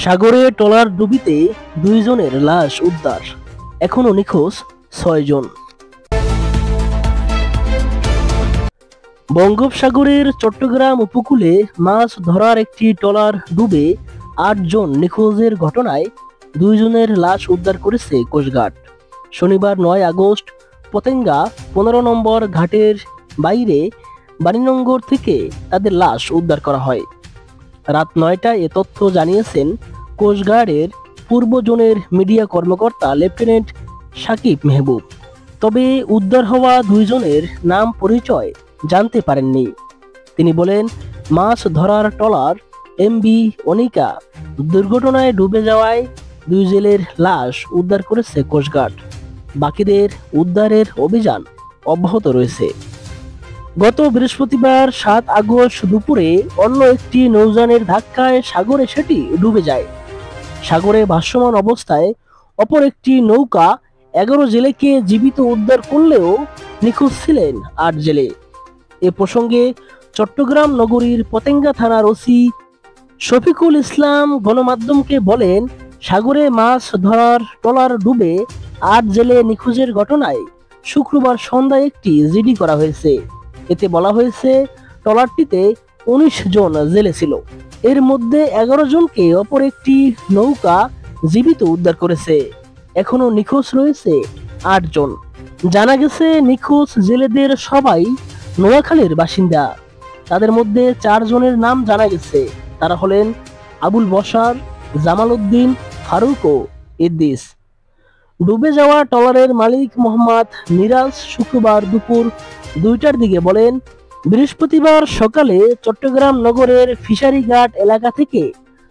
সাগরে ট্রলার ডুবিতে 2 জনের লাশ উদ্ধার, এখনো নিখোঁজ 6 জন। বঙ্গোপসাগরের চট্টগ্রাম উপকূলে মাছ ধরার একটি ট্রলার ডুবে 8 জন নিখোঁজের ঘটনায় 2 জনের লাশ উদ্ধার করেছে কোস্টগার্ড। শনিবার 9 আগস্ট পতেঙ্গা 15 নম্বর ঘাটের বাইরে বাণীনগর থেকে তাদের লাশ উদ্ধার করা হয়। রাত 9টায় এ তথ্য জানিয়েছেন কোস্টগার্ডের পূর্ব জোনের মিডিয়া কর্মকর্তা লেফটেন্যান্ট সাকিব মেহবুব। তবে উদ্ধার হওয়া 2 জনের নাম পরিচয় জানতে পারেননি। তিনি বলেন, মাছ ধরার ট্রলার এমবি অনিকা দুর্ঘটনায় ডুবে যাওয়ায় 2 জেলের লাশ উদ্ধার করেছে কোস্টগার্ড। বাকিদের উদ্ধারের অভিযান অব্যাহত রয়েছে। গত বৃহস্পতিবার 7 আগস্ট দুপুরে অন্য একটি নৌযানের ধাক্কায় সাগরে সেটি ডুবে যায়। সাগরে ভাসমান অবস্থায় অপর একটি নৌকা 11 জেলেকে জীবিত উদ্ধার করলেও নিখোঁজ ছিলেন 8 জেলে। এ প্রসঙ্গে চট্টগ্রাম নগরীর পতেঙ্গা থানার ওসি শফিকুল ইসলাম গণমাধ্যমকে বলেন, সাগরে মাছ ধরার ট্রলার ডুবে 8 জেলে নিখোঁজের ঘটনায় শুক্রবার সন্ধ্যায় একটি জিডি করা হয়েছে। এতে বলা হয়েছে, ট্রলারটিতে 19 জন জেলে ছিল। এর মধ্যে 11 জনকে অপর একটি নৌকা জীবিত উদ্ধার করেছে। এখনো নিখোঁজ রয়েছে 8 জন। জানা গেছে, নিখোঁজ জেলেদের সবাই নোয়াখালীর বাসিন্দা। তাদের মধ্যে 4 জনের নাম জানা গেছে। তারা হলেন আবুল বশার, জামাল উদ্দিন, ফারুক ও ইদ্দিস। ডুবে যাওয়া ট্রলারের মালিক মোহাম্মদ মিরাজ শুক্রবার দুপুর 2টার দিকে বলেন, বৃহস্পতিবার সকালে চট্টগ্রাম নগরের ফিশারি ঘাট এলাকা থেকে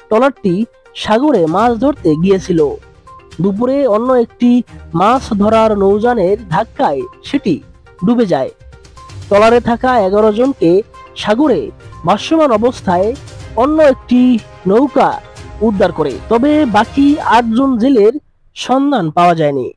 ট্রলারটি সাগরে মাছ ধরতে গিয়েছিল। দুপুরে অন্য একটি মাছ ধরার নৌযানের ধাক্কায় সেটি ডুবে যায়। ট্রলারে থাকা 11 জনকে সাগরে ভাসমান অবস্থায় অন্য একটি নৌকা উদ্ধার করে। তবে বাকি 8 জন জেলের সন্ধান পাওয়া যায়নি।